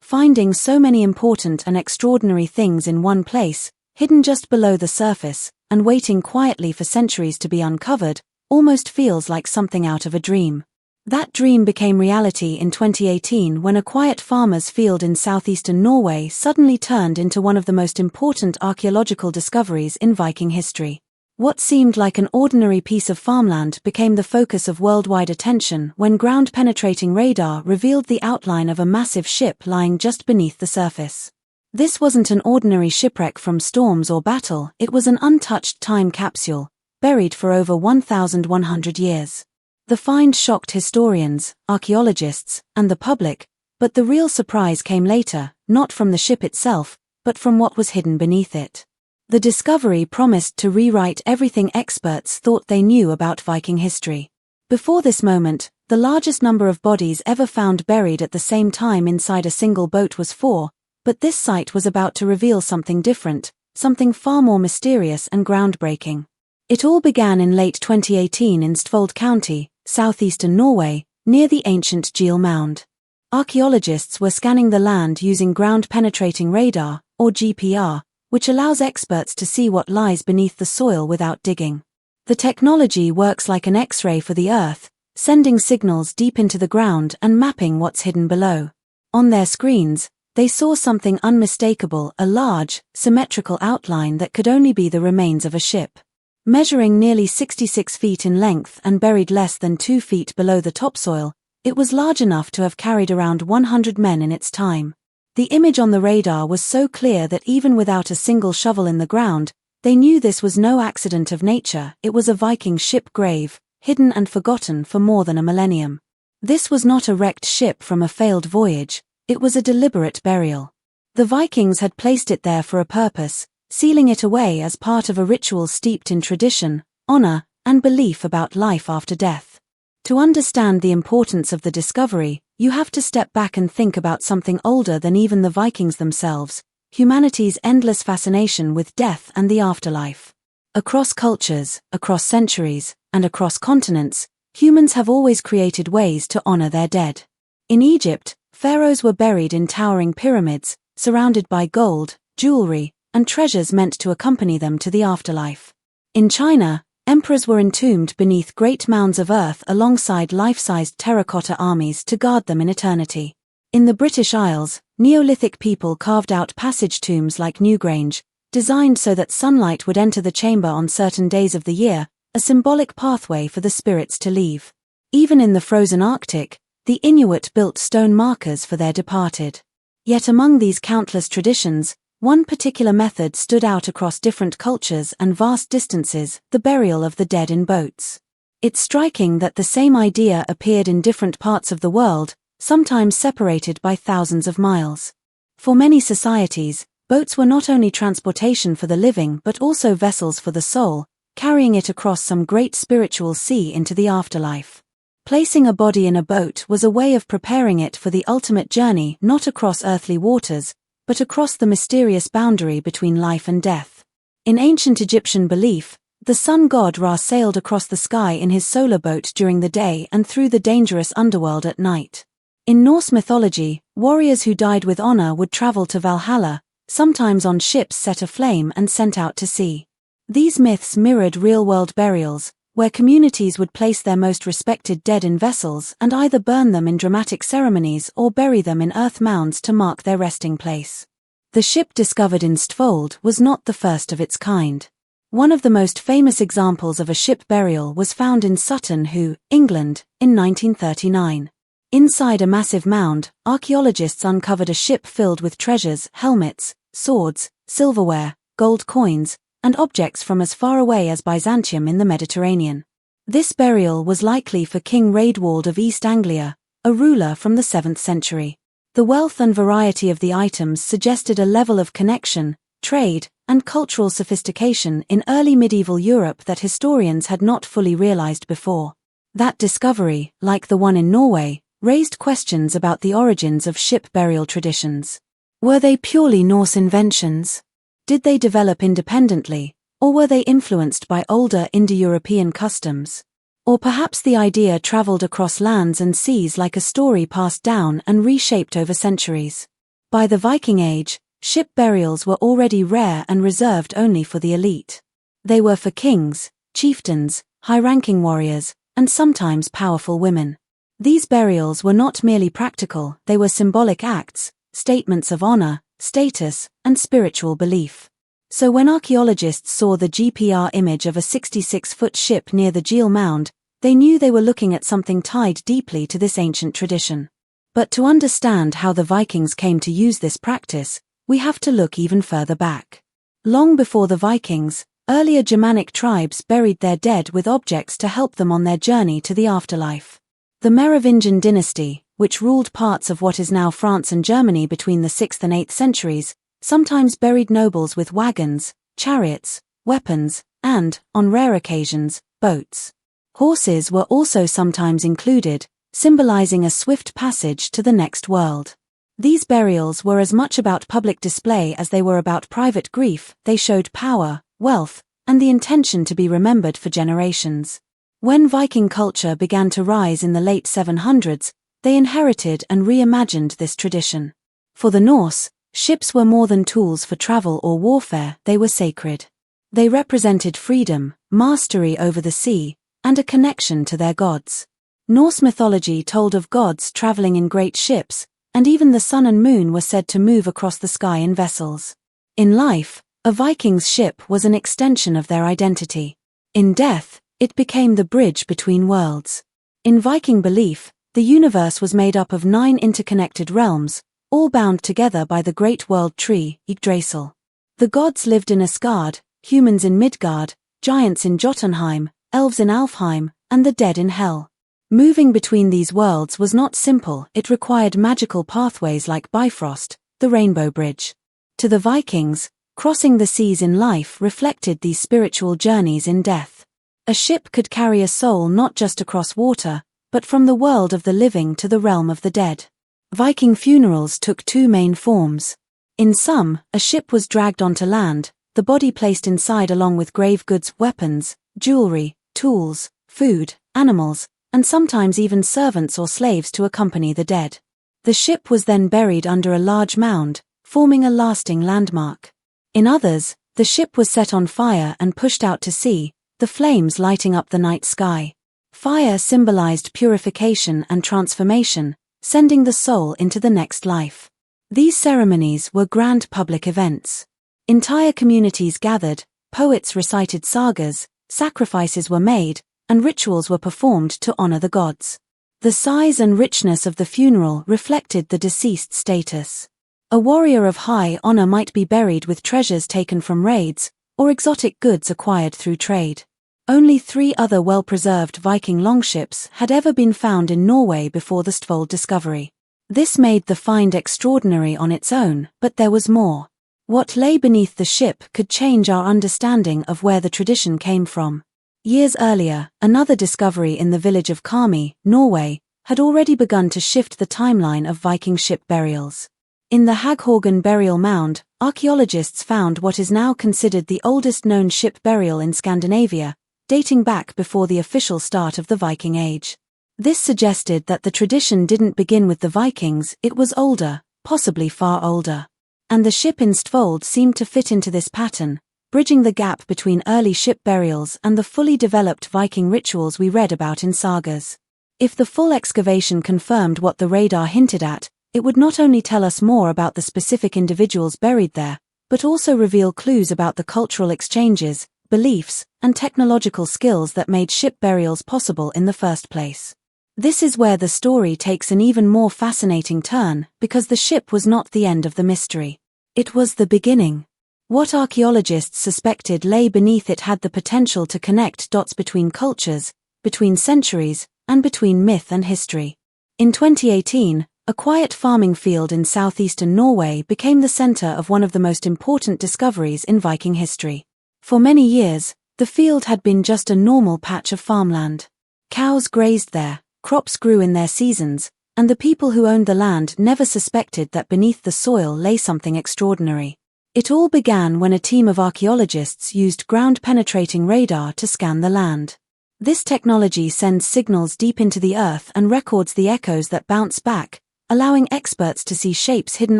Finding so many important and extraordinary things in one place, hidden just below the surface, and waiting quietly for centuries to be uncovered, almost feels like something out of a dream. That dream became reality in 2018 when a quiet farmer's field in southeastern Norway suddenly turned into one of the most important archaeological discoveries in Viking history. What seemed like an ordinary piece of farmland became the focus of worldwide attention when ground-penetrating radar revealed the outline of a massive ship lying just beneath the surface. This wasn't an ordinary shipwreck from storms or battle, it was an untouched time capsule, buried for over 1,100 years. The find shocked historians, archaeologists, and the public, but the real surprise came later, not from the ship itself, but from what was hidden beneath it. The discovery promised to rewrite everything experts thought they knew about Viking history. Before this moment, the largest number of bodies ever found buried at the same time inside a single boat was 4, but this site was about to reveal something different, something far more mysterious and groundbreaking. It all began in late 2018 in Stfold County, southeastern Norway, near the ancient Geel Mound. Archaeologists were scanning the land using ground-penetrating radar, or GPR, which allows experts to see what lies beneath the soil without digging. The technology works like an X-ray for the Earth, sending signals deep into the ground and mapping what's hidden below. On their screens, they saw something unmistakable, a large, symmetrical outline that could only be the remains of a ship. Measuring nearly 66 feet in length and buried less than 2 feet below the topsoil, it was large enough to have carried around 100 men in its time. The image on the radar was so clear that even without a single shovel in the ground, they knew this was no accident of nature, it was a Viking ship grave, hidden and forgotten for more than a millennium. This was not a wrecked ship from a failed voyage, it was a deliberate burial. The Vikings had placed it there for a purpose, sealing it away as part of a ritual steeped in tradition, honor, and belief about life after death. To understand the importance of the discovery, you have to step back and think about something older than even the Vikings themselves, humanity's endless fascination with death and the afterlife. Across cultures, across centuries, and across continents, humans have always created ways to honor their dead. In Egypt, pharaohs were buried in towering pyramids, surrounded by gold, jewelry, and treasures meant to accompany them to the afterlife. In China, emperors were entombed beneath great mounds of earth alongside life-sized terracotta armies to guard them in eternity. In the British Isles, Neolithic people carved out passage tombs like Newgrange, designed so that sunlight would enter the chamber on certain days of the year, a symbolic pathway for the spirits to leave. Even in the frozen Arctic, the Inuit built stone markers for their departed. Yet among these countless traditions, one particular method stood out across different cultures and vast distances, the burial of the dead in boats. It's striking that the same idea appeared in different parts of the world, sometimes separated by thousands of miles. For many societies, boats were not only transportation for the living but also vessels for the soul, carrying it across some great spiritual sea into the afterlife. Placing a body in a boat was a way of preparing it for the ultimate journey, not across earthly waters, but across the mysterious boundary between life and death. In ancient Egyptian belief, the sun god Ra sailed across the sky in his solar boat during the day and through the dangerous underworld at night. In Norse mythology, warriors who died with honor would travel to Valhalla, sometimes on ships set aflame and sent out to sea. These myths mirrored real-world burials, where communities would place their most respected dead in vessels and either burn them in dramatic ceremonies or bury them in earth mounds to mark their resting place. The ship discovered in Stfold was not the first of its kind. One of the most famous examples of a ship burial was found in Sutton Hoo, England, in 1939. Inside a massive mound, archaeologists uncovered a ship filled with treasures, helmets, swords, silverware, gold coins, and objects from as far away as Byzantium in the Mediterranean. This burial was likely for King Raedwald of East Anglia, a ruler from the 7th century. The wealth and variety of the items suggested a level of connection, trade, and cultural sophistication in early medieval Europe that historians had not fully realized before. That discovery, like the one in Norway, raised questions about the origins of ship burial traditions. Were they purely Norse inventions? Did they develop independently, or were they influenced by older Indo-European customs? Or perhaps the idea traveled across lands and seas like a story passed down and reshaped over centuries. By the Viking Age, ship burials were already rare and reserved only for the elite. They were for kings, chieftains, high-ranking warriors, and sometimes powerful women. These burials were not merely practical, they were symbolic acts, statements of honor, status, and spiritual belief. So when archaeologists saw the GPR image of a 66-foot ship near the Geel Mound, they knew they were looking at something tied deeply to this ancient tradition. But to understand how the Vikings came to use this practice, we have to look even further back. Long before the Vikings, earlier Germanic tribes buried their dead with objects to help them on their journey to the afterlife. The Merovingian dynasty, which ruled parts of what is now France and Germany between the 6th and 8th centuries, sometimes buried nobles with wagons, chariots, weapons, and, on rare occasions, boats. Horses were also sometimes included, symbolizing a swift passage to the next world. These burials were as much about public display as they were about private grief. They showed power, wealth, and the intention to be remembered for generations. When Viking culture began to rise in the late 700s, they inherited and reimagined this tradition. For the Norse, ships were more than tools for travel or warfare, they were sacred. They represented freedom, mastery over the sea, and a connection to their gods. Norse mythology told of gods traveling in great ships, and even the sun and moon were said to move across the sky in vessels. In life, a Viking's ship was an extension of their identity. In death, it became the bridge between worlds. In Viking belief, the universe was made up of 9 interconnected realms, all bound together by the great world tree, Yggdrasil. The gods lived in Asgard, humans in Midgard, giants in Jotunheim, elves in Alfheim, and the dead in Hel. Moving between these worlds was not simple, it required magical pathways like Bifrost, the Rainbow Bridge. To the Vikings, crossing the seas in life reflected these spiritual journeys in death. A ship could carry a soul not just across water, but from the world of the living to the realm of the dead. Viking funerals took 2 main forms. In some, a ship was dragged onto land, the body placed inside along with grave goods, weapons, jewelry, tools, food, animals, and sometimes even servants or slaves to accompany the dead. The ship was then buried under a large mound, forming a lasting landmark. In others, the ship was set on fire and pushed out to sea, the flames lighting up the night sky. Fire symbolized purification and transformation, sending the soul into the next life. These ceremonies were grand public events. Entire communities gathered, poets recited sagas, sacrifices were made, and rituals were performed to honor the gods. The size and richness of the funeral reflected the deceased's status. A warrior of high honor might be buried with treasures taken from raids, or exotic goods acquired through trade. Only 3 other well-preserved Viking longships had ever been found in Norway before the Stvold discovery. This made the find extraordinary on its own, but there was more. What lay beneath the ship could change our understanding of where the tradition came from. Years earlier, another discovery in the village of Karmøy, Norway, had already begun to shift the timeline of Viking ship burials. In the Haghaugen burial mound, archaeologists found what is now considered the oldest known ship burial in Scandinavia, dating back before the official start of the Viking Age. This suggested that the tradition didn't begin with the Vikings, it was older, possibly far older. And the ship in Stvold seemed to fit into this pattern, bridging the gap between early ship burials and the fully developed Viking rituals we read about in sagas. If the full excavation confirmed what the radar hinted at, it would not only tell us more about the specific individuals buried there, but also reveal clues about the cultural exchanges, beliefs, and technological skills that made ship burials possible in the first place. This is where the story takes an even more fascinating turn, because the ship was not the end of the mystery. It was the beginning. What archaeologists suspected lay beneath it had the potential to connect dots between cultures, between centuries, and between myth and history. In 2018, a quiet farming field in southeastern Norway became the center of one of the most important discoveries in Viking history. For many years, the field had been just a normal patch of farmland. Cows grazed there, crops grew in their seasons, and the people who owned the land never suspected that beneath the soil lay something extraordinary. It all began when a team of archaeologists used ground-penetrating radar to scan the land. This technology sends signals deep into the earth and records the echoes that bounce back, allowing experts to see shapes hidden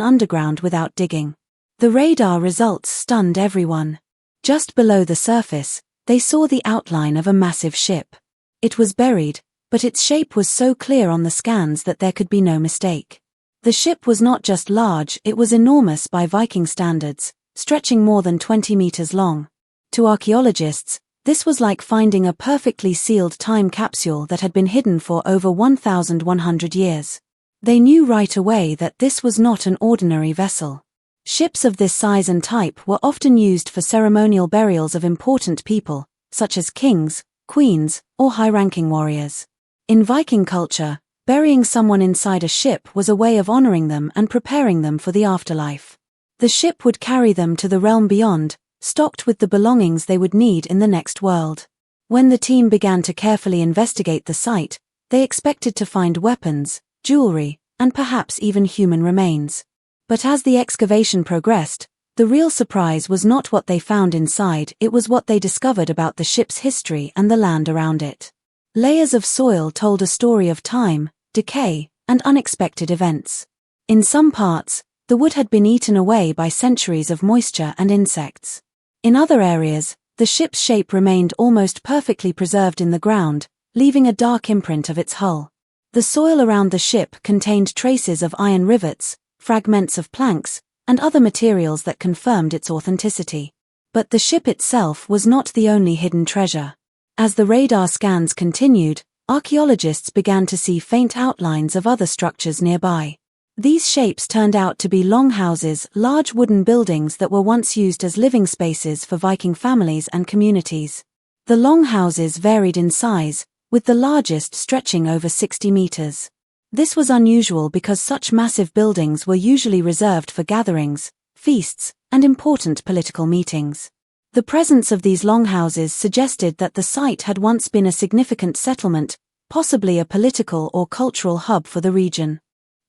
underground without digging. The radar results stunned everyone. Just below the surface, they saw the outline of a massive ship. It was buried, but its shape was so clear on the scans that there could be no mistake. The ship was not just large, it was enormous by Viking standards, stretching more than 20 meters long. To archaeologists, this was like finding a perfectly sealed time capsule that had been hidden for over 1,100 years. They knew right away that this was not an ordinary vessel. Ships of this size and type were often used for ceremonial burials of important people, such as kings, queens, or high-ranking warriors. In Viking culture, burying someone inside a ship was a way of honoring them and preparing them for the afterlife. The ship would carry them to the realm beyond, stocked with the belongings they would need in the next world. When the team began to carefully investigate the site, they expected to find weapons, jewelry, and perhaps even human remains. But as the excavation progressed, the real surprise was not what they found inside, it was what they discovered about the ship's history and the land around it. Layers of soil told a story of time, decay, and unexpected events. In some parts, the wood had been eaten away by centuries of moisture and insects. In other areas, the ship's shape remained almost perfectly preserved in the ground, leaving a dark imprint of its hull. The soil around the ship contained traces of iron rivets, fragments of planks, and other materials that confirmed its authenticity. But the ship itself was not the only hidden treasure. As the radar scans continued, archaeologists began to see faint outlines of other structures nearby. These shapes turned out to be longhouses, large wooden buildings that were once used as living spaces for Viking families and communities. The longhouses varied in size, with the largest stretching over 60 meters. This was unusual because such massive buildings were usually reserved for gatherings, feasts, and important political meetings. The presence of these longhouses suggested that the site had once been a significant settlement, possibly a political or cultural hub for the region.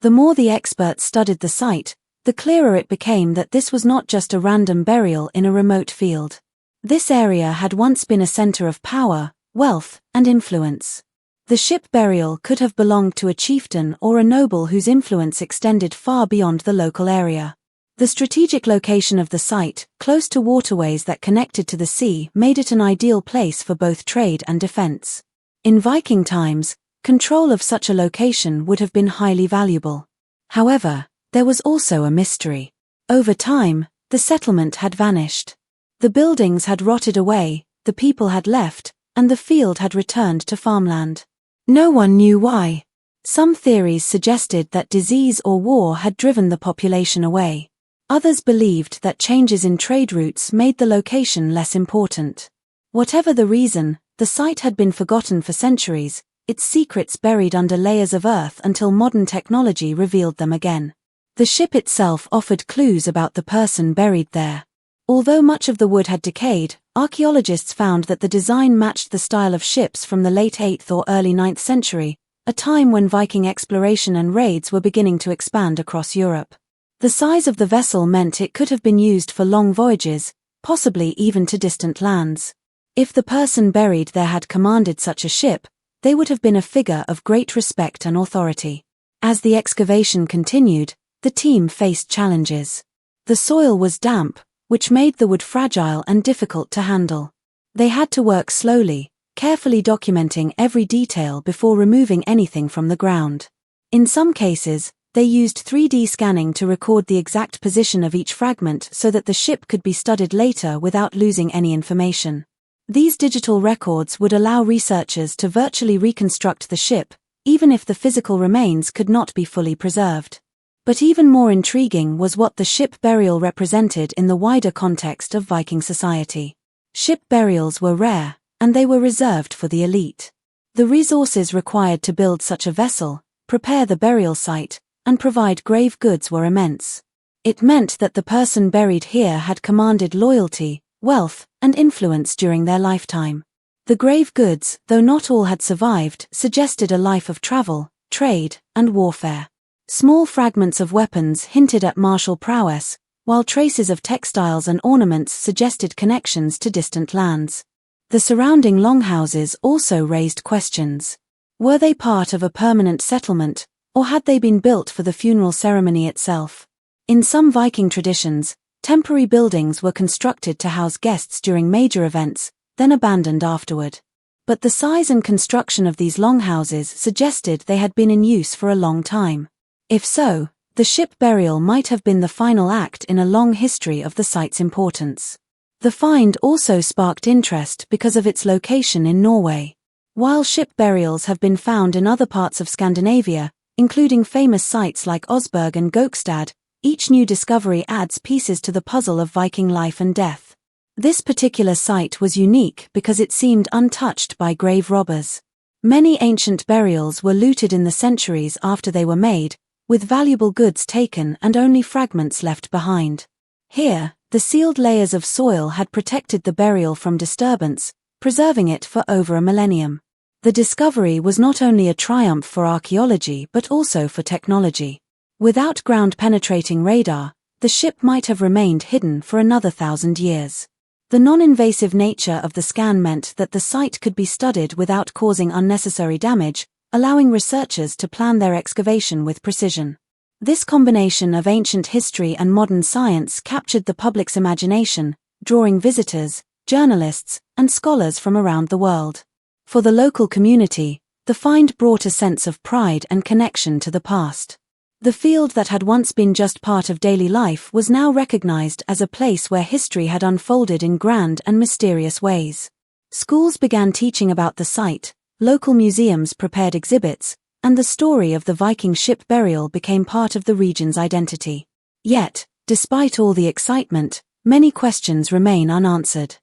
The more the experts studied the site, the clearer it became that this was not just a random burial in a remote field. This area had once been a center of power, wealth, and influence. The ship burial could have belonged to a chieftain or a noble whose influence extended far beyond the local area. The strategic location of the site, close to waterways that connected to the sea, made it an ideal place for both trade and defense. In Viking times, control of such a location would have been highly valuable. However, there was also a mystery. Over time, the settlement had vanished. The buildings had rotted away, the people had left, and the field had returned to farmland. No one knew why. Some theories suggested that disease or war had driven the population away. Others believed that changes in trade routes made the location less important. Whatever the reason, the site had been forgotten for centuries, its secrets buried under layers of earth until modern technology revealed them again. The ship itself offered clues about the person buried there. Although much of the wood had decayed, archaeologists found that the design matched the style of ships from the late 8th or early 9th century, a time when Viking exploration and raids were beginning to expand across Europe. The size of the vessel meant it could have been used for long voyages, possibly even to distant lands. If the person buried there had commanded such a ship, they would have been a figure of great respect and authority. As the excavation continued, the team faced challenges. The soil was damp, which made the wood fragile and difficult to handle. They had to work slowly, carefully documenting every detail before removing anything from the ground. In some cases, they used 3D scanning to record the exact position of each fragment so that the ship could be studied later without losing any information. These digital records would allow researchers to virtually reconstruct the ship, even if the physical remains could not be fully preserved. But even more intriguing was what the ship burial represented in the wider context of Viking society. Ship burials were rare, and they were reserved for the elite. The resources required to build such a vessel, prepare the burial site, and provide grave goods were immense. It meant that the person buried here had commanded loyalty, wealth, and influence during their lifetime. The grave goods, though not all had survived, suggested a life of travel, trade, and warfare. Small fragments of weapons hinted at martial prowess, while traces of textiles and ornaments suggested connections to distant lands. The surrounding longhouses also raised questions. Were they part of a permanent settlement, Or had they been built for the funeral ceremony itself? In some Viking traditions, temporary buildings were constructed to house guests during major events, then abandoned afterward. But the size and construction of these longhouses suggested they had been in use for a long time. If so, the ship burial might have been the final act in a long history of the site's importance. The find also sparked interest because of its location in Norway. While ship burials have been found in other parts of Scandinavia, including famous sites like Osberg and Gokstad, each new discovery adds pieces to the puzzle of Viking life and death. This particular site was unique because it seemed untouched by grave robbers. Many ancient burials were looted in the centuries after they were made, with valuable goods taken and only fragments left behind. Here, the sealed layers of soil had protected the burial from disturbance, preserving it for over a millennium. The discovery was not only a triumph for archaeology but also for technology. Without ground-penetrating radar, the ship might have remained hidden for another 1,000 years. The non-invasive nature of the scan meant that the site could be studied without causing unnecessary damage, allowing researchers to plan their excavation with precision. This combination of ancient history and modern science captured the public's imagination, drawing visitors, journalists, and scholars from around the world. For the local community, the find brought a sense of pride and connection to the past. The field that had once been just part of daily life was now recognized as a place where history had unfolded in grand and mysterious ways. Schools began teaching about the site, local museums prepared exhibits, and the story of the Viking ship burial became part of the region's identity. Yet, despite all the excitement, many questions remain unanswered.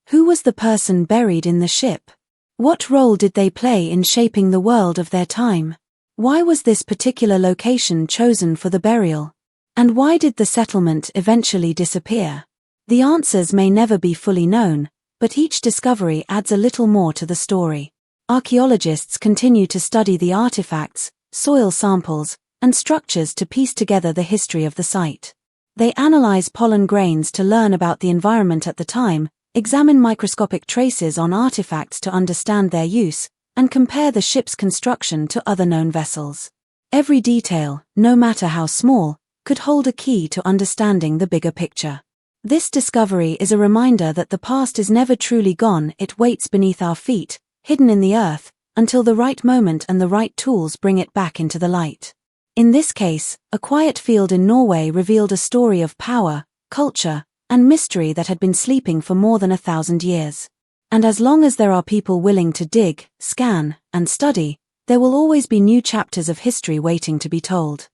Who was the person buried in the ship? What role did they play in shaping the world of their time? Why was this particular location chosen for the burial? And why did the settlement eventually disappear? The answers may never be fully known, but each discovery adds a little more to the story. Archaeologists continue to study the artifacts, soil samples, and structures to piece together the history of the site. They analyze pollen grains to learn about the environment at the time, examine microscopic traces on artifacts to understand their use, and compare the ship's construction to other known vessels. Every detail, no matter how small, could hold a key to understanding the bigger picture. This discovery is a reminder that the past is never truly gone. It waits beneath our feet, hidden in the earth, until the right moment and the right tools bring it back into the light. In this case, a quiet field in Norway revealed a story of power, culture, and mystery that had been sleeping for more than 1,000 years. And as long as there are people willing to dig, scan, and study, there will always be new chapters of history waiting to be told.